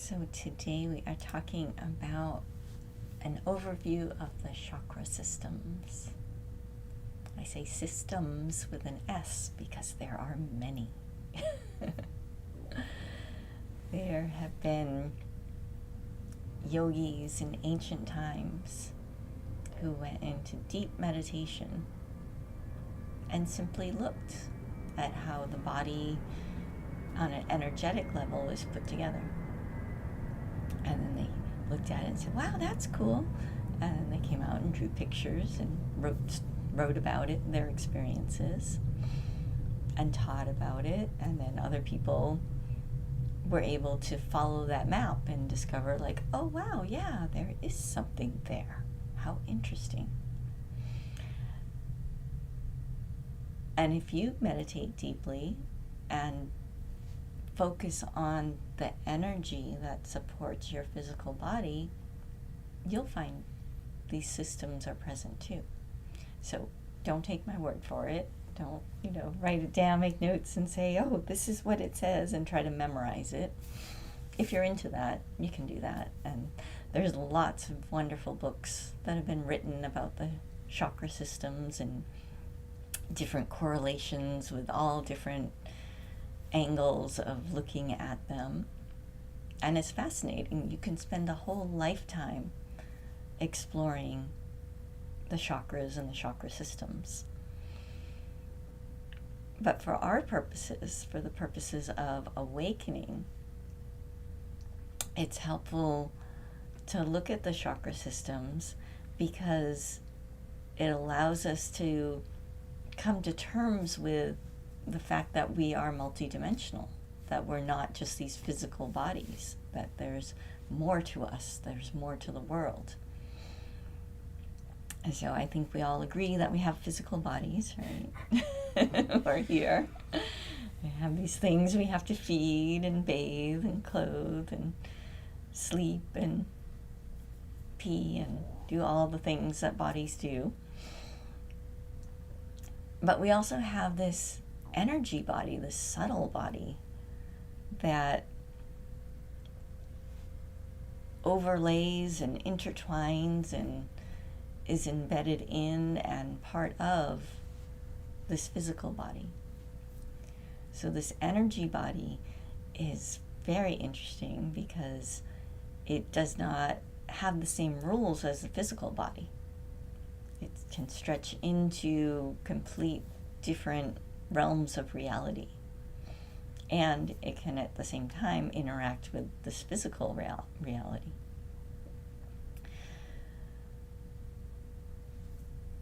So today we are talking about an overview of the chakra systems. I say systems with an S because there are many. There have been yogis in ancient times who went into deep meditation and simply looked at how the body on an energetic level is put together. And then they looked at it and said, wow, that's cool. And then they came out and drew pictures and wrote about it, their experiences, and taught about it. And then other people were able to follow that map and discover, like, oh, wow, yeah, there is something there. How interesting. And if you meditate deeply and focus on the energy that supports your physical body, you'll find these systems are present too. So don't take my word for it. Don't, write it down, make notes and say, oh, this is what it says, and try to memorize it. If you're into that, you can do that. And there's lots of wonderful books that have been written about the chakra systems and different correlations with all different angles of looking at them. And it's fascinating. You can spend a whole lifetime exploring the chakras and the chakra systems. But for our purposes, for the purposes of awakening, it's helpful to look at the chakra systems because it allows us to come to terms with the fact that we are multidimensional, that we're not just these physical bodies, that there's more to us, there's more to the world. And so I think we all agree that we have physical bodies, right? We're here. We have these things we have to feed and bathe and clothe and sleep and pee and do all the things that bodies do. But we also have this energy body, this subtle body that overlays and intertwines and is embedded in and part of this physical body. So this energy body is very interesting because it does not have the same rules as the physical body. It can stretch into complete different realms of reality. And it can at the same time interact with this physical reality.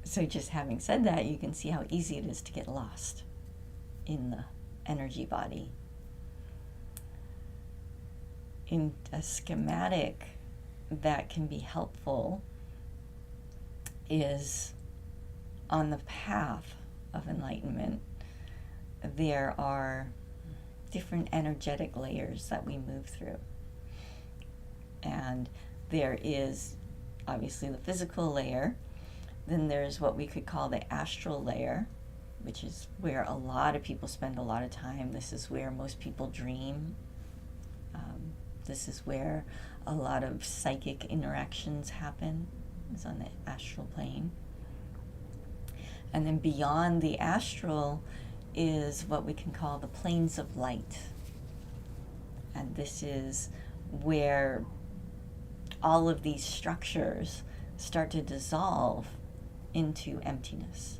So just having said that, you can see how easy it is to get lost in the energy body. In a schematic that can be helpful is on the path of enlightenment, there are different energetic layers that we move through. And there is obviously the physical layer. Then there's what we could call the astral layer, which is where a lot of people spend a lot of time. This is where most people dream. This is where a lot of psychic interactions happen. It's on the astral plane. And then beyond the astral is what we can call the planes of light. And this is where all of these structures start to dissolve into emptiness.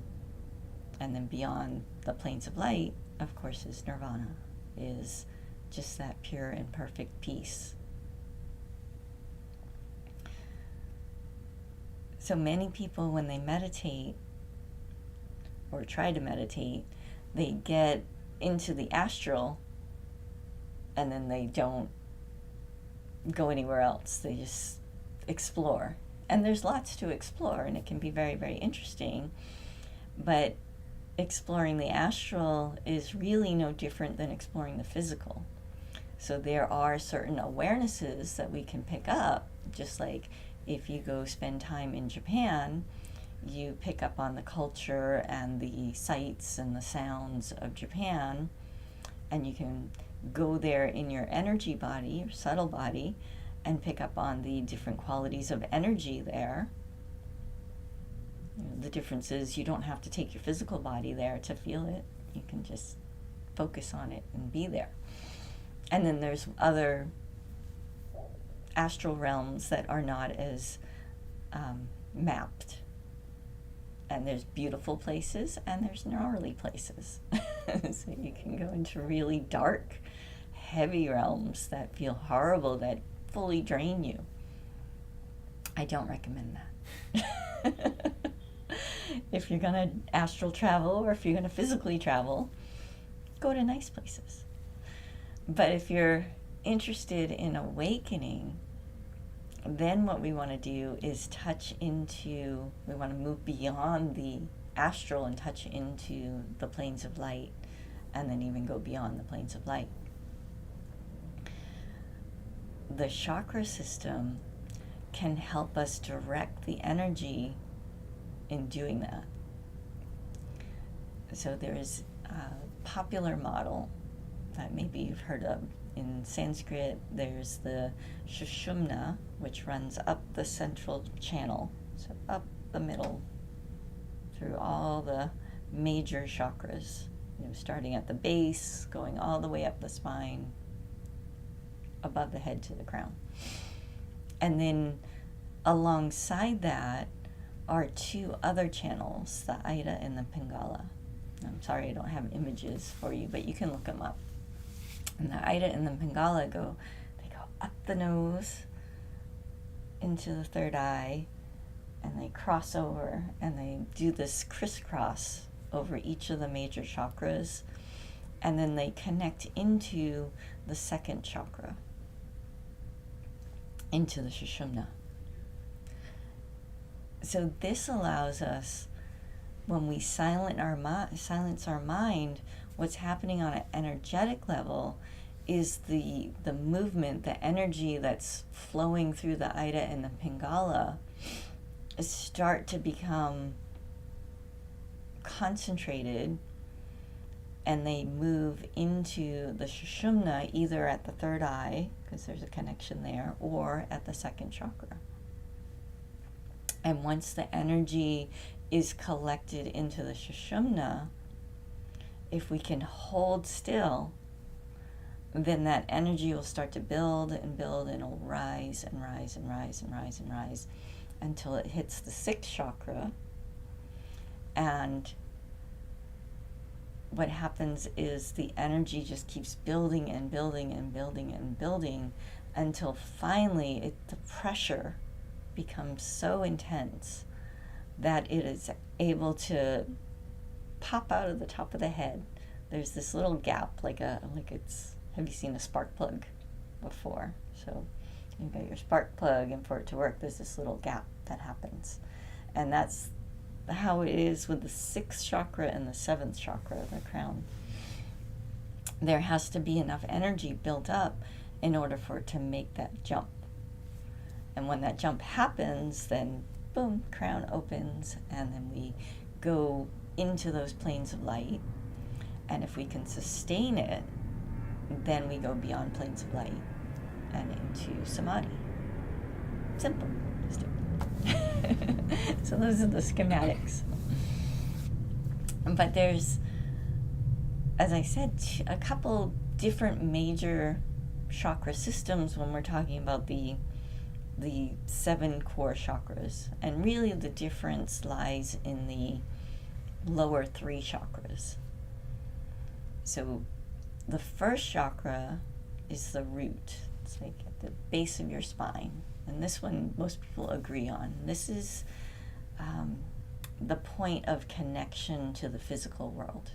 And then beyond the planes of light, of course, is nirvana, is just that pure and perfect peace. So many people, when they meditate or try to meditate, they get into the astral and then they don't go anywhere else. They just explore. And there's lots to explore, and it can be very, very interesting. But exploring the astral is really no different than exploring the physical. So there are certain awarenesses that we can pick up, just like if you go spend time in Japan, you pick up on the culture and the sights and the sounds of Japan, and you can go there in your energy body, your subtle body, and pick up on the different qualities of energy there. The difference is you don't have to take your physical body there to feel it. You can just focus on it and be there. And then there's other astral realms that are not as mapped. And there's beautiful places and there's gnarly places. So you can go into really dark, heavy realms that feel horrible, that fully drain you. I don't recommend that. If you're going to astral travel or if you're going to physically travel, go to nice places. But if you're interested in awakening, then what we want to do is we want to move beyond the astral and touch into the planes of light, and then even go beyond the planes of light. The chakra system can help us direct the energy in doing that. So there's a popular model that maybe you've heard of. In Sanskrit, there's the Sushumna, which runs up the central channel, so up the middle, through all the major chakras, starting at the base, going all the way up the spine, above the head to the crown. And then alongside that are two other channels, the Ida and the Pingala. I'm sorry I don't have images for you, but you can look them up. And the Ida and the Pingala go up the nose into the third eye, and they cross over, and they do this crisscross over each of the major chakras, and then they connect into the second chakra, into the Sushumna. So this allows us, when we silence our mind, what's happening on an energetic level is the movement, the energy that's flowing through the Ida and the Pingala start to become concentrated, and they move into the Sushumna, either at the third eye, because there's a connection there, or at the second chakra. And once the energy is collected into the Sushumna, if we can hold still, then that energy will start to build and build, and it'll rise and rise and rise and rise and rise until it hits the sixth chakra. And what happens is the energy just keeps building and building and building and building until finally the pressure becomes so intense that it is able to pop out of the top of the head. There's this little gap, have you seen a spark plug before? So you've got your spark plug, and for it to work, there's this little gap that happens. And that's how it is with the sixth chakra and the seventh chakra, the crown. There has to be enough energy built up in order for it to make that jump. And when that jump happens, then boom, crown opens, and then we go into those planes of light. And if we can sustain it, then we go beyond planes of light and into samadhi. Simple. Just do it. So those are the schematics. But there's, as I said, a couple different major chakra systems when we're talking about the 7 core chakras. And really the difference lies in the lower 3 chakras. So the first chakra is the root. It's like at the base of your spine. And this one most people agree on. This is the point of connection to the physical world.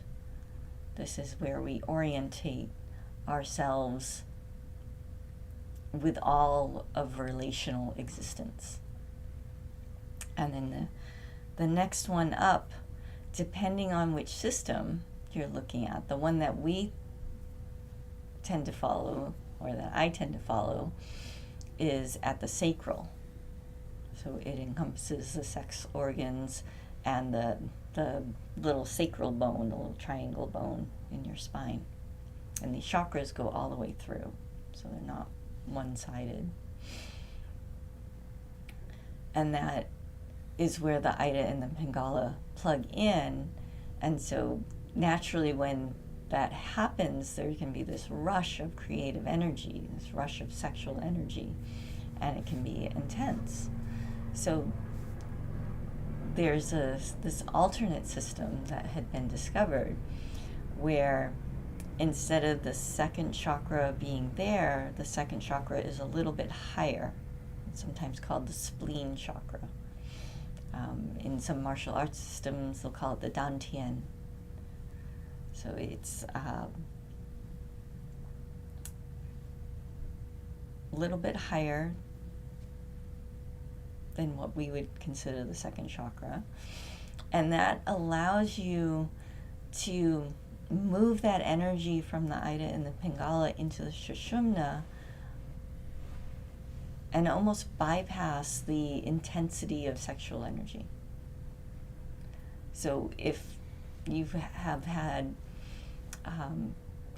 This is where we orientate ourselves with all of relational existence. And then the next one up, depending on which system you're looking at, the one that we tend to follow, or that I tend to follow, is at the sacral. So it encompasses the sex organs and the little sacral bone, the little triangle bone in your spine. And these chakras go all the way through, so they're not one-sided. And that is where the Ida and the Pingala plug in. And so naturally when that happens, there can be this rush of creative energy, this rush of sexual energy, and it can be intense. So there's this alternate system that had been discovered where instead of the second chakra being there, the second chakra is a little bit higher. It's sometimes called the spleen chakra. In some martial arts systems, they'll call it the dantian. So it's a little bit higher than what we would consider the second chakra. And that allows you to move that energy from the Ida and the Pingala into the Sushumna and almost bypass the intensity of sexual energy. So if you have had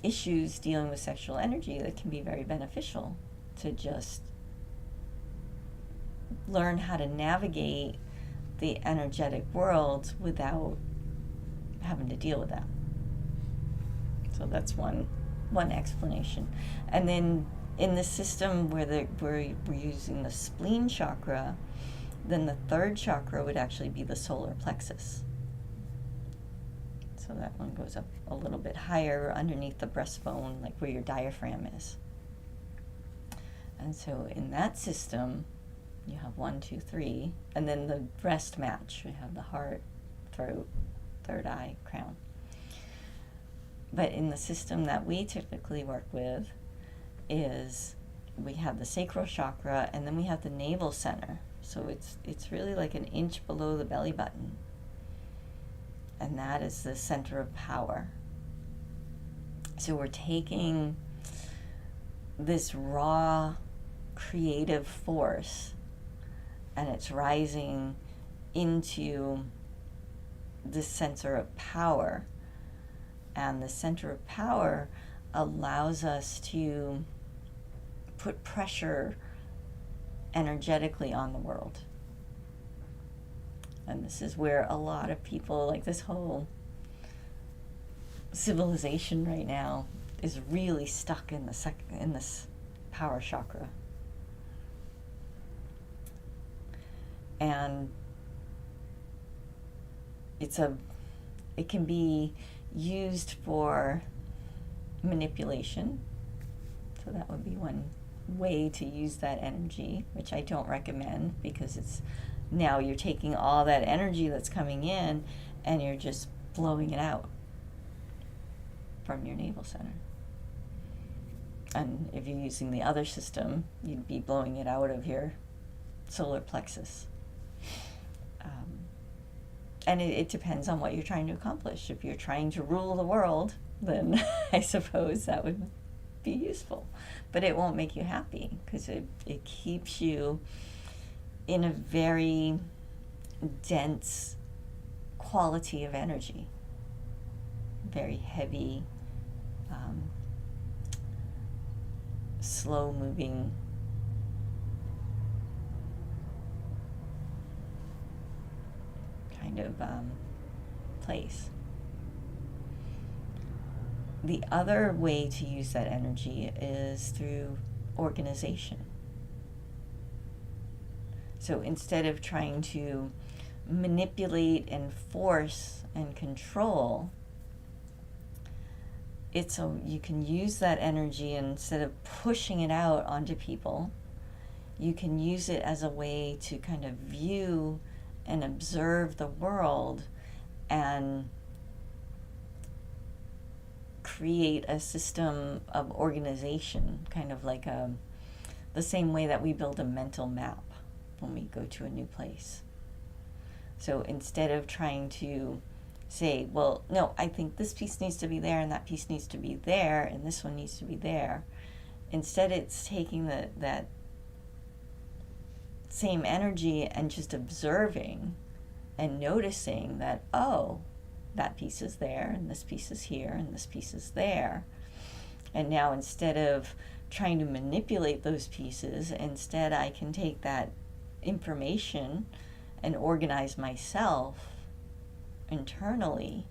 issues dealing with sexual energy, that can be very beneficial to just learn how to navigate the energetic world without having to deal with that. So that's one explanation. And then in the system where we're using the spleen chakra, then the third chakra would actually be the solar plexus. So that one goes up a little bit higher underneath the breastbone, like where your diaphragm is. And so in that system, you have 1, 2, 3, and then the rest match. You have the heart, throat, third eye, crown. But in the system that we typically work with is we have the sacral chakra, and then we have the navel center. So it's really like an inch below the belly button. And that is the center of power. So we're taking this raw creative force and it's rising into this center of power. And the center of power allows us to put pressure energetically on the world. And this is where a lot of people, like this whole civilization right now, is really stuck in this power chakra. And it can be used for manipulation. So that would be one way to use that energy, which I don't recommend, because it's now you're taking all that energy that's coming in and you're just blowing it out from your navel center. And if you're using the other system, you'd be blowing it out of your solar plexus. And it depends on what you're trying to accomplish. If you're trying to rule the world, then I suppose that would be useful. But it won't make you happy, because it keeps you in a very dense quality of energy. Very heavy, slow-moving, kind of place. The other way to use that energy is through organization. So instead of trying to manipulate and force and control, you can use that energy, and instead of pushing it out onto people, you can use it as a way to kind of view and observe the world and create a system of organization, kind of like the same way that we build a mental map when we go to a new place. So instead of trying to say, well, no, I think this piece needs to be there and that piece needs to be there and this one needs to be there, instead it's taking that same energy and just observing and noticing that, oh, that piece is there and this piece is here and this piece is there, And now instead of trying to manipulate those pieces, instead I can take that information and organize myself internally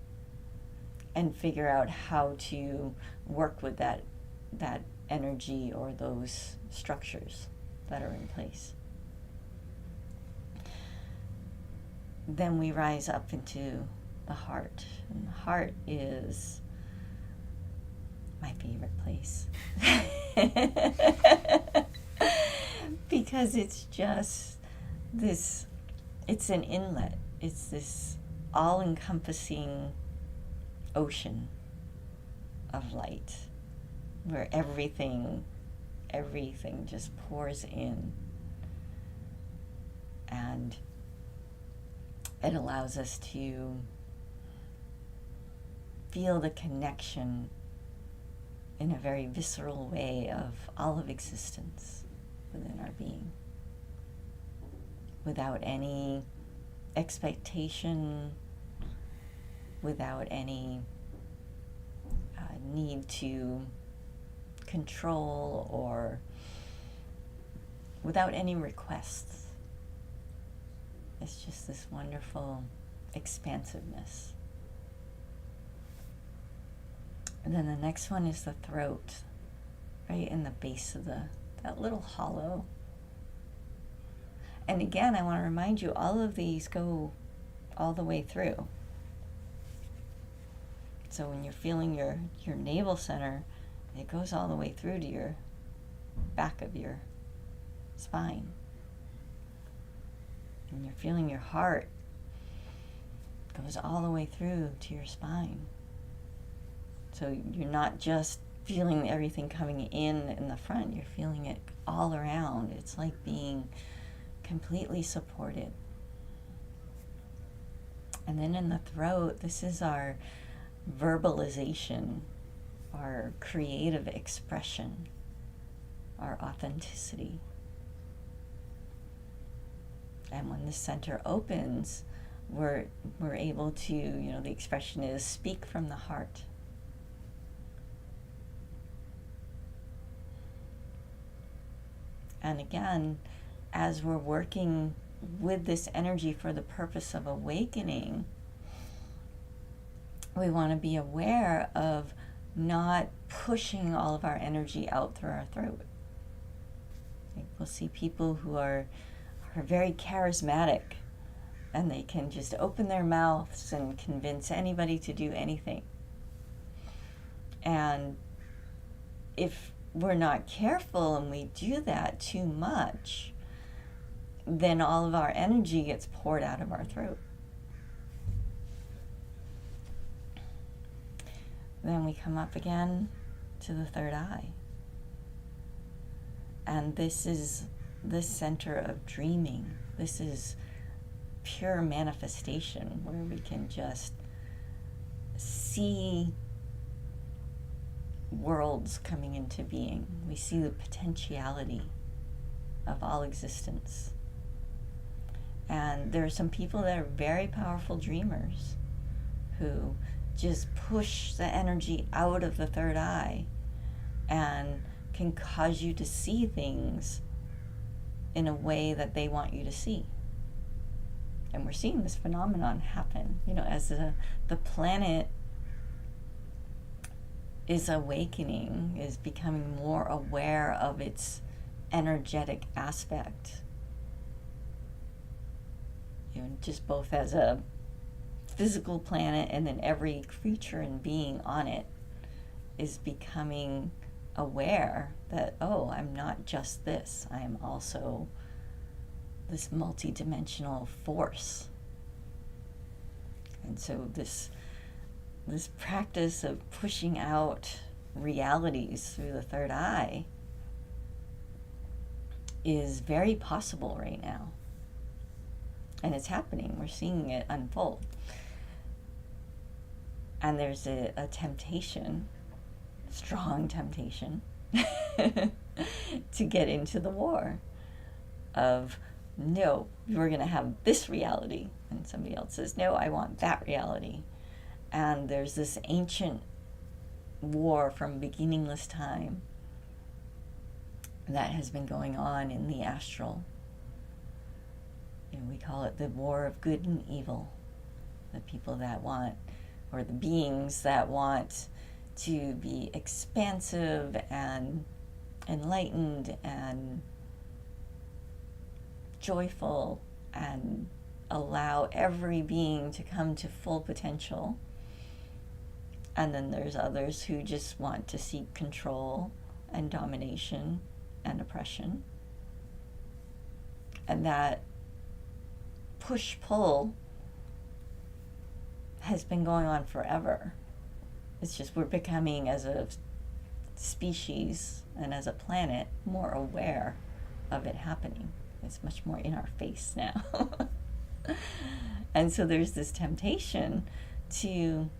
and figure out how to work with that energy or those structures that are in place. Then we rise up into the heart, and the heart is my favorite place because it's just this, it's an inlet, it's this all-encompassing ocean of light where everything just pours in, and it allows us to feel the connection in a very visceral way of all of existence within our being, without any expectation, without any need to control, or without any requests. It's just this wonderful expansiveness. And then the next one is the throat, right in the base of that little hollow. And again, I want to remind you, all of these go all the way through. So when you're feeling your navel center, it goes all the way through to your back of your spine. And you're feeling your heart, it goes all the way through to your spine. So you're not just feeling everything coming in the front, you're feeling it all around. It's like being completely supported. And then in the throat, this is our verbalization, our creative expression, our authenticity. And when the center opens, we're able to, the expression is speak from the heart. And again, as we're working with this energy for the purpose of awakening, we want to be aware of not pushing all of our energy out through our throat. Like, we'll see people who are very charismatic, and they can just open their mouths and convince anybody to do anything. And if we're not careful and we do that too much, then all of our energy gets poured out of our throat. Then we come up again to the third eye. And this is the center of dreaming. This is pure manifestation, where we can just see worlds coming into being. We see the potentiality of all existence. And there are some people that are very powerful dreamers who just push the energy out of the third eye and can cause you to see things in a way that they want you to see. And we're seeing this phenomenon happen, as the planet is awakening, is becoming more aware of its energetic aspect. Just both as a physical planet, and then every creature and being on it is becoming aware that, oh, I'm not just this, I am also this multidimensional force. And so this practice of pushing out realities through the third eye is very possible right now. And it's happening. We're seeing it unfold. And there's a temptation, strong temptation, to get into the war of, no, we're going to have this reality. And somebody else says, no, I want that reality. And there's this ancient war from beginningless time that has been going on in the astral. We call it the war of good and evil. The people that want, or the beings that want to be expansive and enlightened and joyful and allow every being to come to full potential. And then there's others who just want to seek control and domination and oppression. And that push-pull has been going on forever. It's just we're becoming, as a species and as a planet, more aware of it happening. It's much more in our face now. And so there's this temptation to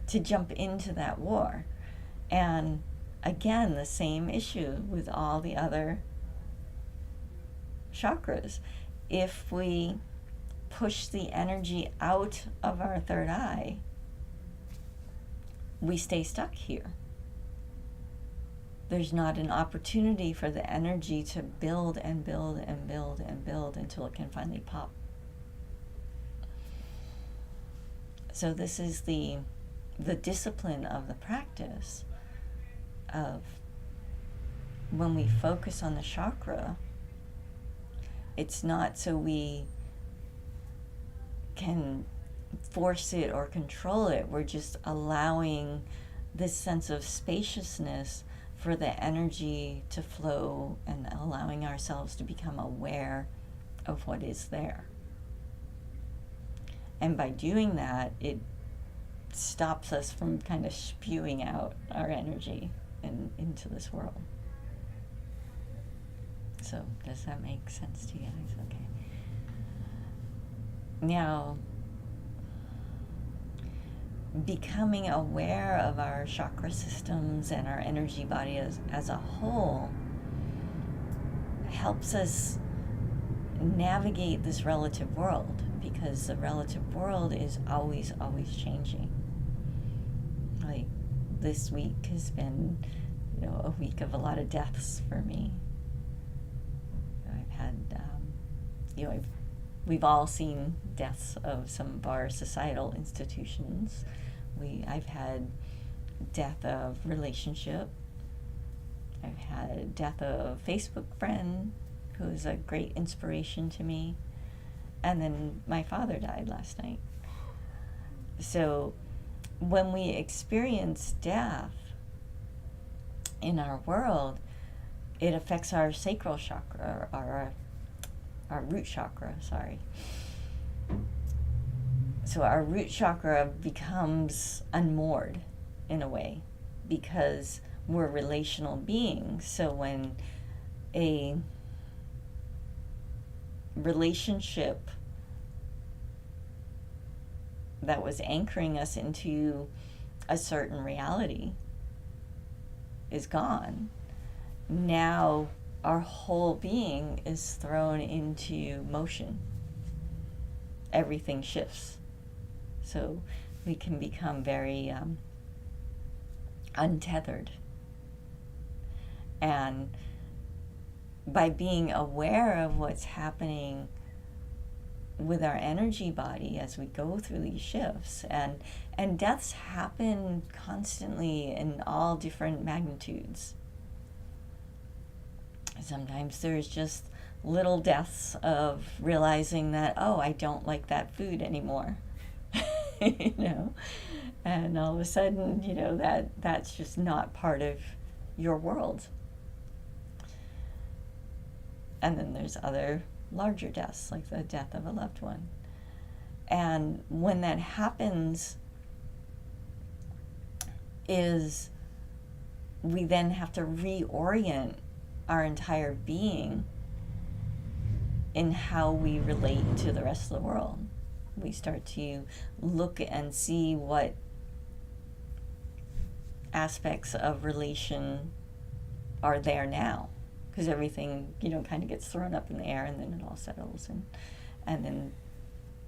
jump into that war. And again, the same issue with all the other chakras. If we push the energy out of our third eye, we stay stuck here. There's not an opportunity for the energy to build and build and build and build until it can finally pop. So this is the discipline of the practice of when we focus on the chakra. It's not so we can force it or control it. We're just allowing this sense of spaciousness for the energy to flow and allowing ourselves to become aware of what is there. And by doing that, it stops us from kind of spewing out our energy into this world. So does that make sense to you guys? Okay. Now, becoming aware of our chakra systems and our energy body as a whole helps us navigate this relative world, because the relative world is always changing. Like this week has been, a week of a lot of deaths for me. I've had, we've all seen deaths of some of our societal institutions. I've had death of relationship. I've had death of a Facebook friend who was a great inspiration to me. And then my father died last night. So when we experience death in our world, it affects our sacral chakra, or our root chakra, sorry. So our root chakra becomes unmoored in a way, because we're relational beings. So when a relationship that was anchoring us into a certain reality is gone, now our whole being is thrown into motion. Everything shifts. So we can become very untethered. And by being aware of what's happening with our energy body as we go through these shifts, and deaths happen constantly in all different magnitudes. Sometimes there's just little deaths of realizing that, I don't like that food anymore. And all of a sudden, that's just not part of your world. And then there's other larger deaths, like the death of a loved one. And when that happens, is we then have to reorient our entire being in how we relate to the rest of the world. We start to look and see what aspects of relation are there now, because everything, kind of gets thrown up in the air and then it all settles, and then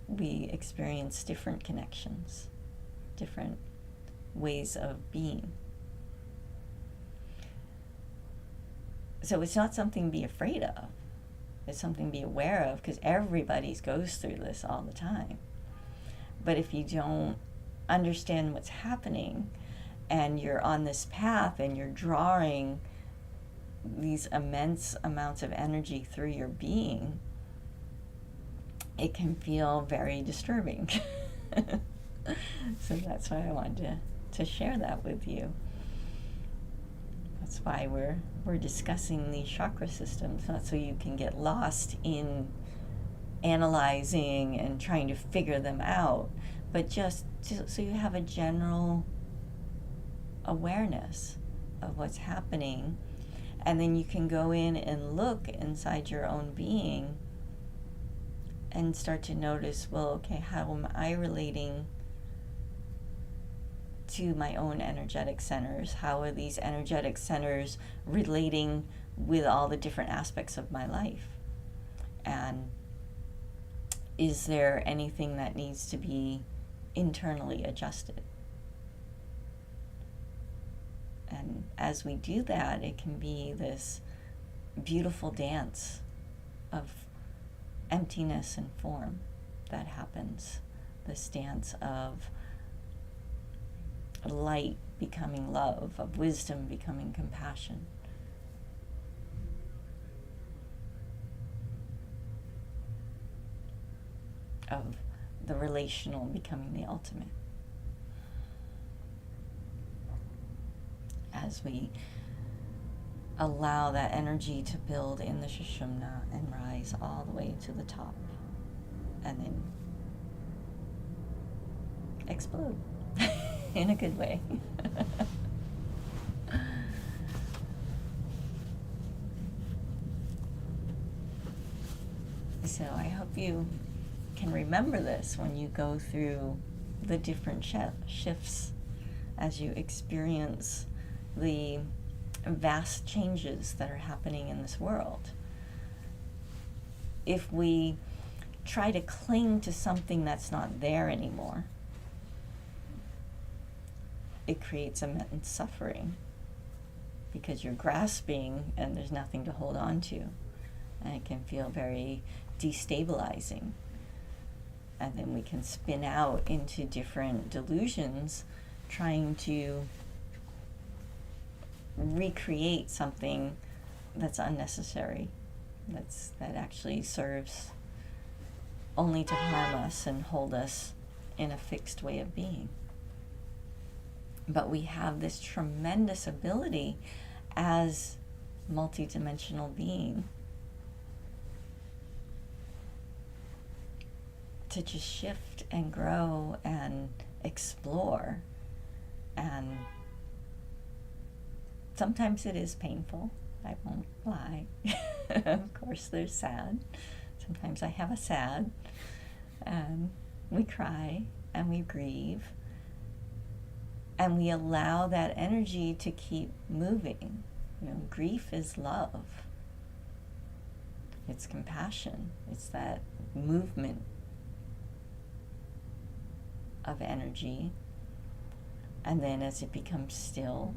we experience different connections, different ways of being. So it's not something to be afraid of. It's something to be aware of, because everybody goes through this all the time. But if you don't understand what's happening, and you're on this path and you're drawing these immense amounts of energy through your being, it can feel very disturbing. So that's why I wanted to share that with you. That's why we're discussing these chakra systems, not so you can get lost in analyzing and trying to figure them out, but just so you have a general awareness of what's happening, and then you can go in and look inside your own being and start to notice, well, okay, how am I relating to my own energetic centers? How are these energetic centers relating with all the different aspects of my life? And is there anything that needs to be internally adjusted? And as we do that, it can be this beautiful dance of emptiness and form that happens. This dance of light becoming love, of wisdom becoming compassion. Of the relational becoming the ultimate. As we allow that energy to build in the Sushumna and rise all the way to the top, and then explode in a good way. So I hope you can remember this when you go through the different shifts, as you experience the vast changes that are happening in this world. If we try to cling to something that's not there anymore, it creates immense suffering, because you're grasping and there's nothing to hold on to, and it can feel very destabilizing. And then we can spin out into different delusions, trying to recreate something that's unnecessary, that actually serves only to harm us and hold us in a fixed way of being. But we have this tremendous ability as multidimensional being to just shift and grow and explore. And sometimes it is painful, I won't lie. Of course there's sad. Sometimes I have a sad, and we cry and we grieve, and we allow that energy to keep moving. Grief is love. It's compassion. It's that movement of energy. And then as it becomes still,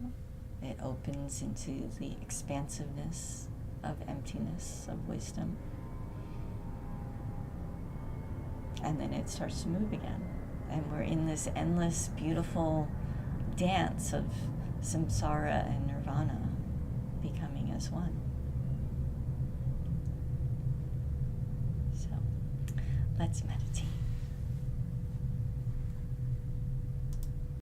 it opens into the expansiveness of emptiness, of wisdom. And then it starts to move again. And we're in this endless, beautiful dance of samsara and nirvana becoming as one. So let's meditate.